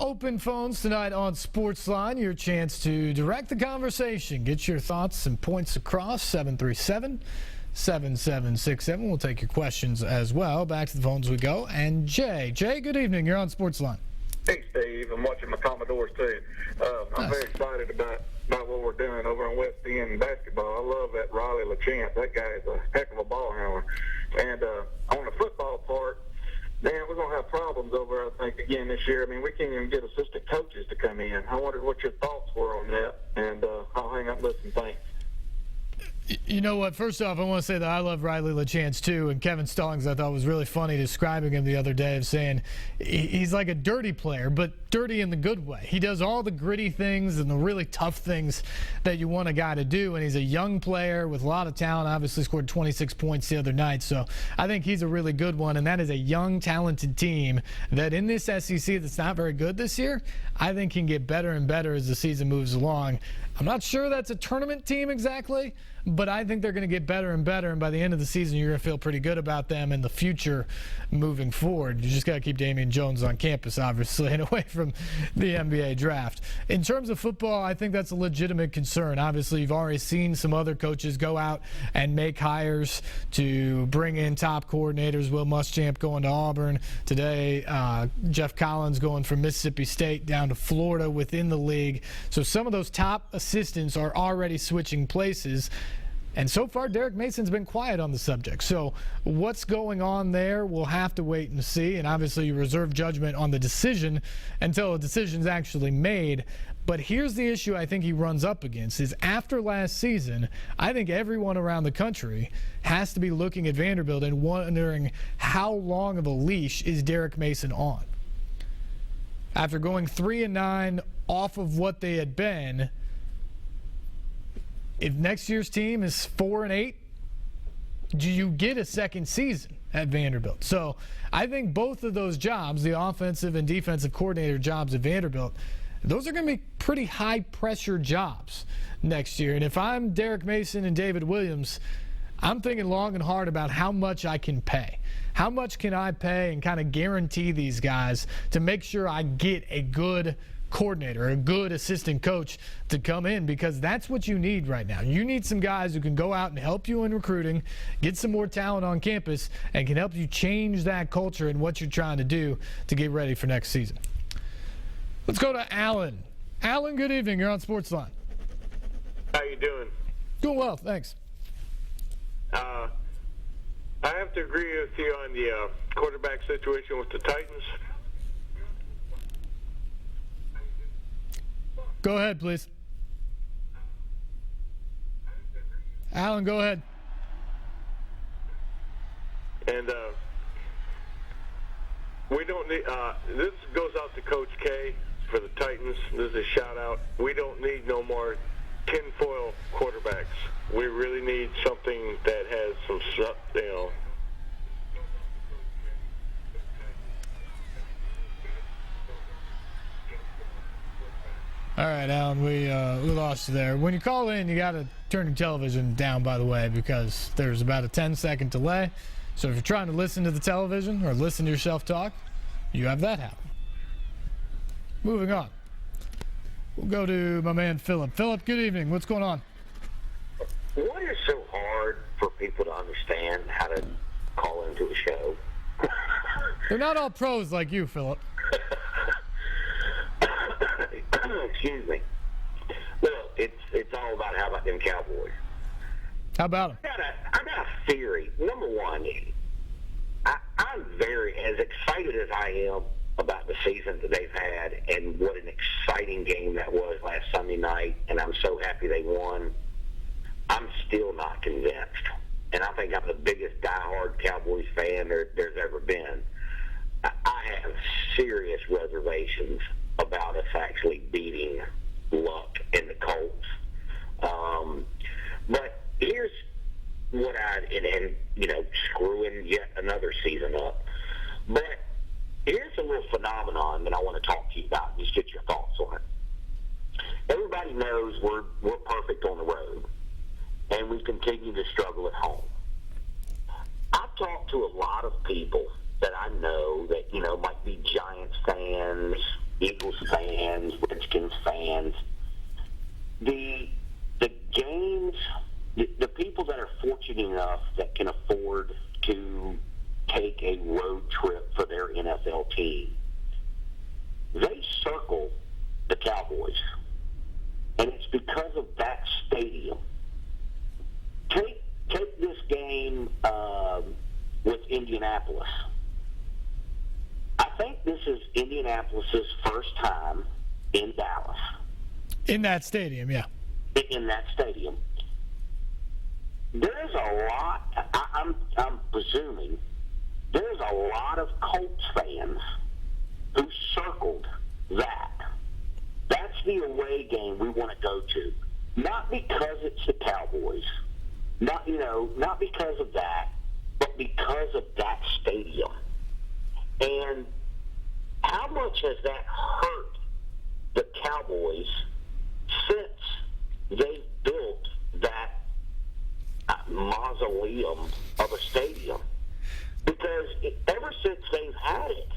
Open phones tonight on SportsLine. Your chance to direct the conversation. Get your thoughts and points across. 737-7767. We'll take your questions as well. Back to the phones we go. And Jay, good evening. You're on SportsLine. Hey, Steve. I'm watching my Commodores, too. I'm very excited about what we're doing over in West End basketball. I love that Riley LaChance. That guy is a heck of a ball handler. And on the football part, man, we're going to have problems over there, I think, again this year. I mean, we can't even get assistant coaches to come in. I wondered what your thoughts were on that, and I'll hang up and listen. Thanks. You know what? First off, I want to say that I love Riley LaChance, too, and Kevin Stallings, I thought, was really funny describing him the other day of saying he's like a dirty player, but dirty in the good way. He does all the gritty things and the really tough things that you want a guy to do, and he's a young player with a lot of talent, obviously scored 26 points the other night, so I think he's a really good one, and that is a young, talented team that in this SEC that's not very good this year, I think can get better and better as the season moves along. I'm not sure that's a tournament team exactly, but I think they're going to get better and better, and by the end of the season, you're going to feel pretty good about them and the future moving forward. You just got to keep Damian Jones on campus, obviously, and away from the NBA draft. In terms of football, I think that's a legitimate concern. Obviously, you've already seen some other coaches go out and make hires to bring in top coordinators. Will Muschamp going to Auburn today. Jeff Collins going from Mississippi State down to Florida within the league. So some of those top assistants are already switching places. And so far, Derek Mason's been quiet on the subject. So what's going on there, we'll have to wait and see. And obviously, you reserve judgment on the decision until a decision's actually made. But here's the issue I think he runs up against is after last season, I think everyone around the country has to be looking at Vanderbilt and wondering how long of a leash is Derek Mason on. After going 3-9 off of what they had been, if next year's team is 4-8, do you get a second season at Vanderbilt? So I think both of those jobs, the offensive and defensive coordinator jobs at Vanderbilt, those are going to be pretty high-pressure jobs next year. And if I'm Derek Mason and David Williams, I'm thinking long and hard about how much I can pay. How much can I pay and kind of guarantee these guys to make sure I get a good coordinator, a good assistant coach to come in, because that's what you need right now. You need some guys who can go out and help you in recruiting, get some more talent on campus, and can help you change that culture and what you're trying to do to get ready for next season. Let's go to Alan. Alan, good evening. You're on SportsLine. How you doing? Doing well, thanks. I have to agree with you on the quarterback situation with the Titans. Go ahead, please. Alan, go ahead. And we don't need, this goes out to Coach K for the Titans. This is a shout out. We don't need no more tinfoil quarterbacks. We really need something that has some, All right, Alan, we lost you there. When you call in, you got to turn your television down, by the way, because there's about a 10-second delay. So if you're trying to listen to the television or listen to yourself talk, you have that happen. Moving on. We'll go to my man Philip. Philip, good evening. What's going on? What is so hard for people to understand how to call into a show? They're not all pros like you, Philip. Excuse me. Well, it's all about how about them Cowboys. How about them? I got a theory. Number one, I'm very, as excited as I am about the season that they've had and what an exciting game that was last Sunday night, and I'm so happy they won, I'm still not convinced. And I think I'm the biggest diehard Cowboys fan there's ever been. I have serious reservations about us actually beating Luck and the Colts. But here's what and screwing yet another season up. But here's a little phenomenon that I want to talk to you about. Just get your thoughts on it. Everybody knows we're perfect on the road, and we continue to struggle at home. I've talked to a lot of people that I know that, might be Giants fans, Eagles fans, Redskins fans, the games, the people that are fortunate enough that can afford to take a road trip for their NFL team, they circle the Cowboys. And it's because of that stadium. Take this game with Indianapolis. I think this is Indianapolis' first time in Dallas. In that stadium, yeah. In that stadium. There's a lot, I'm presuming, there's a lot of Colts fans who circled that. That's the away game we want to go to. Not because it's the Cowboys, not because of that, but because of that stadium. And how much has that hurt the Cowboys since they built that mausoleum of a stadium? Because ever since they've had it,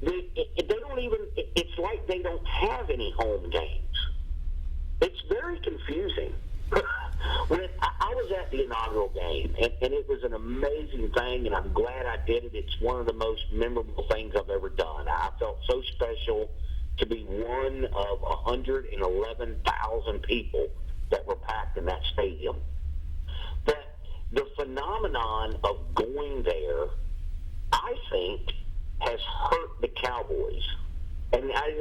they don't even, it's like they don't have any home games. It's very confusing. When I was at the inaugural game, and it was an amazing thing, and I'm glad I did it. It's one of the most memorable things I've ever done. I felt so special to be one of 111,000 people that were packed in that stadium. But the phenomenon of going there, I think, has hurt the Cowboys. And I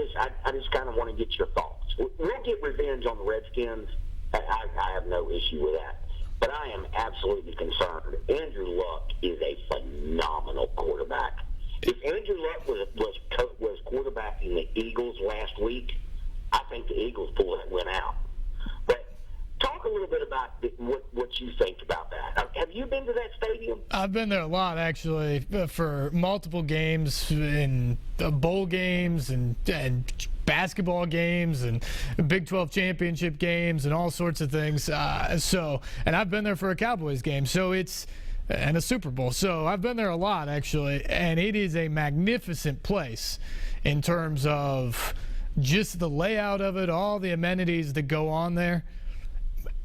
just kind of want to get your thoughts. We'll get revenge on the Redskins. I have no issue with that. But I am absolutely concerned. Andrew Luck is a phenomenal quarterback. If Andrew Luck was quarterbacking the Eagles last week, I think the Eagles pull that win out. But talk a little bit about what you think about that. Have you been to that stadium? I've been there a lot, actually, for multiple games, in bowl games and basketball games and Big 12 championship games and all sorts of things. And I've been there for a Cowboys game, and a Super Bowl. So I've been there a lot, actually, and it is a magnificent place in terms of just the layout of it, all the amenities that go on there.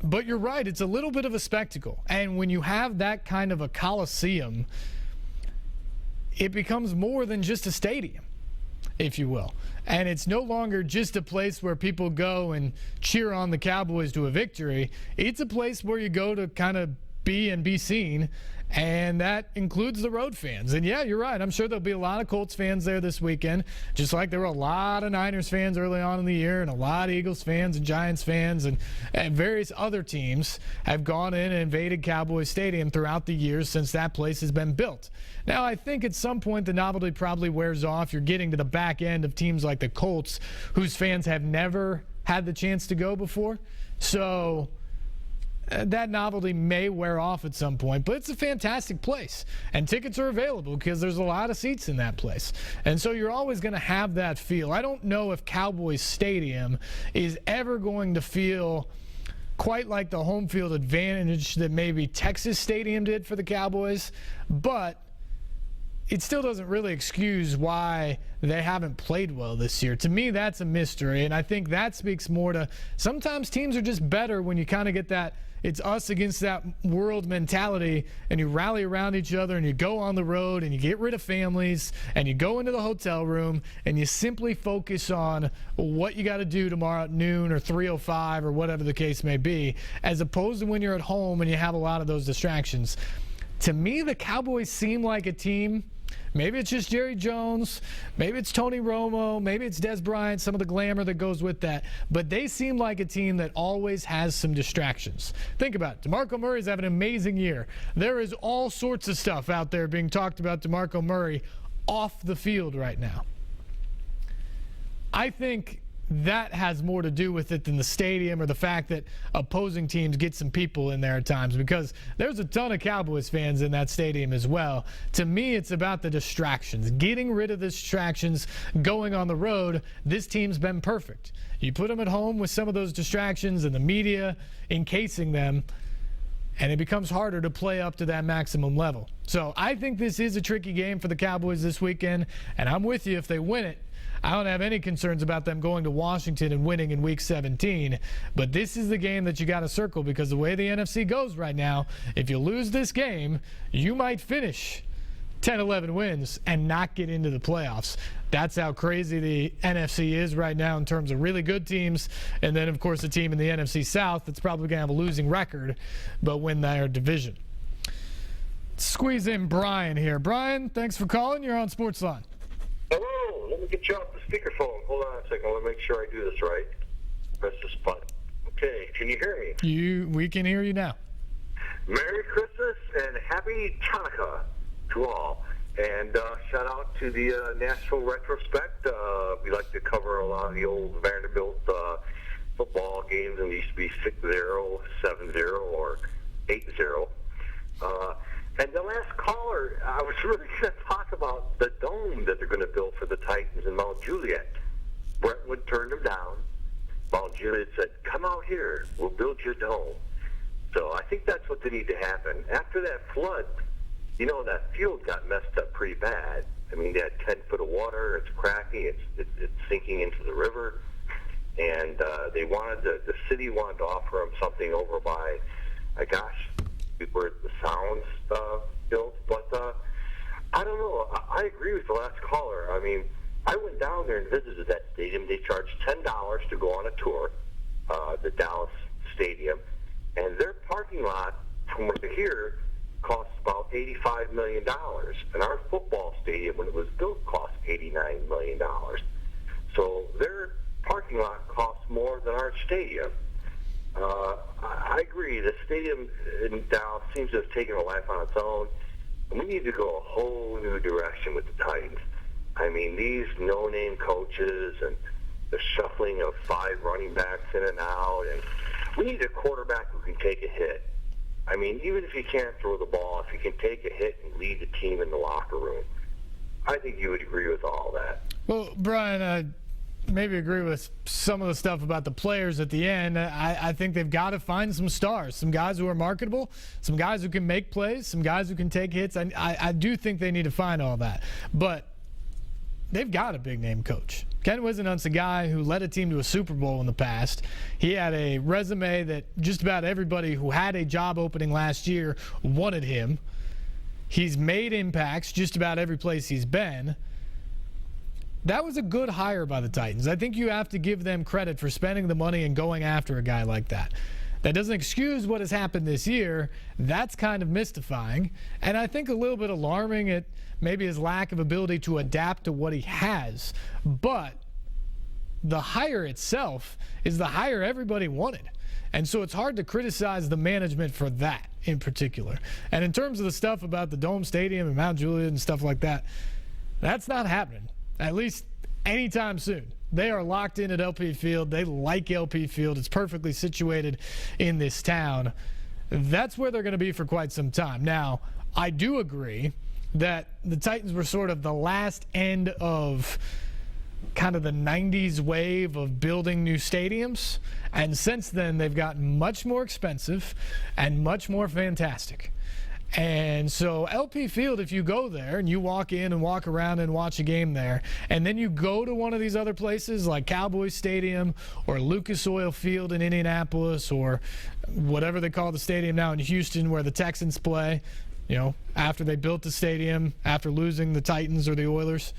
But you're right, it's a little bit of a spectacle. And when you have that kind of a coliseum, it becomes more than just a stadium, if you will. And it's no longer just a place where people go and cheer on the Cowboys to a victory. It's a place where you go to kind of be seen, and that includes the road fans. And yeah, you're right. I'm sure there'll be a lot of Colts fans there this weekend, just like there were a lot of Niners fans early on in the year, and a lot of Eagles fans and Giants fans and various other teams have gone in and invaded Cowboys Stadium throughout the years since that place has been built. Now, I think at some point the novelty probably wears off. You're getting to the back end of teams like the Colts, whose fans have never had the chance to go before. So that novelty may wear off at some point, but it's a fantastic place. And tickets are available because there's a lot of seats in that place. And so you're always going to have that feel. I don't know if Cowboys Stadium is ever going to feel quite like the home field advantage that maybe Texas Stadium did for the Cowboys, but it still doesn't really excuse why they haven't played well this year. To me, that's a mystery, and I think that speaks more to sometimes teams are just better when you kind of get that it's us against that world mentality, and you rally around each other, and you go on the road, and you get rid of families, and you go into the hotel room, and you simply focus on what you got to do tomorrow at noon or 3:05 or whatever the case may be, as opposed to when you're at home and you have a lot of those distractions. To me, the Cowboys seem like a team. Maybe it's just Jerry Jones, maybe it's Tony Romo, maybe it's Des Bryant, some of the glamour that goes with that. But they seem like a team that always has some distractions. Think about it. DeMarco Murray's having an amazing year. There is all sorts of stuff out there being talked about DeMarco Murray off the field right now. I think that has more to do with it than the stadium or the fact that opposing teams get some people in there at times, because there's a ton of Cowboys fans in that stadium as well. To me, it's about the distractions, getting rid of the distractions, going on the road. This team's been perfect. You put them at home with some of those distractions and the media encasing them, and it becomes harder to play up to that maximum level. So I think this is a tricky game for the Cowboys this weekend, and I'm with you. If they win it, I don't have any concerns about them going to Washington and winning in Week 17. But this is the game that you got to circle, because the way the NFC goes right now, if you lose this game, you might finish 10-11 wins and not get into the playoffs. That's how crazy the NFC is right now in terms of really good teams. And then, of course, a team in the NFC South that's probably going to have a losing record but win their division. Squeeze in Brian here. Brian, thanks for calling. You're on SportsLine. Hello. Let me get you off the speakerphone. Hold on a second. Let me make sure I do this right. Press this button. Okay. Can you hear me? We can hear you now. Merry Christmas and Happy Hanukkah to all. And shout out to the Nashville Retrospect. We like to cover a lot of the old Vanderbilt football games, and they used to be 6-0, 7-0, or 8-0. And the last caller, I was really going to talk about the dome that they're going to build for the Titans in Mount Juliet. Brentwood turned them down. Mount Juliet said, come out here, we'll build your dome. So I think that's what they need to happen. After that flood, you know, that field got messed up pretty bad. I mean, they had 10 foot of water, it's cracking, it's sinking into the river. And they wanted, the city wanted to offer them something over by, where the sound's built. But I don't know. I agree with the last caller. I mean, I went down there and visited that stadium. They charged $10 to go on a tour, the Dallas Stadium. And their parking lot, from what I hear, costs about $85 million. And our football stadium, when it was built, cost $89 million. So their parking lot costs more than our stadium. I agree. The stadium in Dallas seems to have taken a life on its own. We need to go a whole new direction with the Titans. I mean, these no-name coaches and the shuffling of 5 running backs in and out, and we need a quarterback who can take a hit. I mean, even if he can't throw the ball, if he can take a hit and lead the team in the locker room, I think you would agree with all that. Well, Brian, I maybe agree with some of the stuff about the players at the end. I think they've got to find some stars, some guys who are marketable, some guys who can make plays, some guys who can take hits. I do think they need to find all that. But they've got a big-name coach. Ken Wisenhunt's a guy who led a team to a Super Bowl in the past. He had a resume that just about everybody who had a job opening last year wanted him. He's made impacts just about every place he's been. That was a good hire by the Titans. I think you have to give them credit for spending the money and going after a guy like that. That doesn't excuse what has happened this year. That's kind of mystifying, and I think a little bit alarming at maybe his lack of ability to adapt to what he has. But the hire itself is the hire everybody wanted. And so it's hard to criticize the management for that in particular. And in terms of the stuff about the Dome Stadium and Mount Juliet and stuff like that, that's not happening, at least anytime soon. They are locked in at LP Field. They like LP Field. It's perfectly situated in this town. That's where they're going to be for quite some time. Now, I do agree that the Titans were sort of the last end of kind of the 90s wave of building new stadiums. And since then, they've gotten much more expensive and much more fantastic. And so LP Field, if you go there and you walk in and walk around and watch a game there, and then you go to one of these other places like Cowboys Stadium or Lucas Oil Field in Indianapolis or whatever they call the stadium now in Houston where the Texans play, you know, after they built the stadium, after losing the Titans or the Oilers,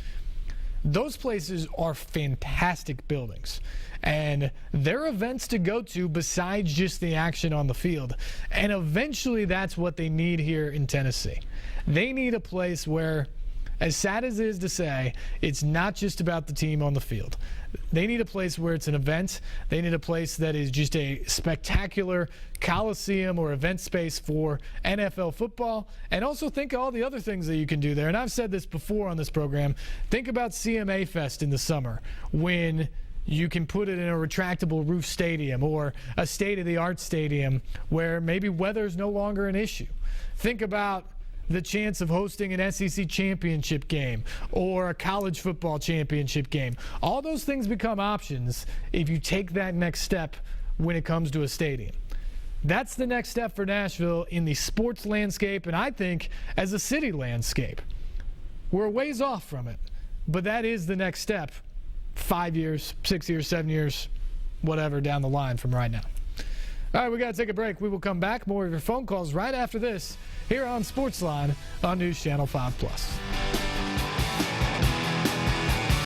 those places are fantastic buildings. And they're events to go to besides just the action on the field. And eventually that's what they need here in Tennessee. They need a place where, as sad as it is to say, it's not just about the team on the field. They need a place where it's an event. They need a place that is just a spectacular coliseum or event space for NFL football. And also think of all the other things that you can do there. And I've said this before on this program. Think about CMA Fest in the summer when you can put it in a retractable roof stadium or a state-of-the-art stadium where maybe weather's no longer an issue. Think about the chance of hosting an SEC championship game or a college football championship game. All those things become options if you take that next step when it comes to a stadium. That's the next step for Nashville in the sports landscape, and I think as a city landscape. We're a ways off from it, but that is the next step 5 years, 6 years, 7 years, whatever down the line from right now. All right, we got to take a break. We will come back. More of your phone calls right after this here on SportsLine on News Channel 5+.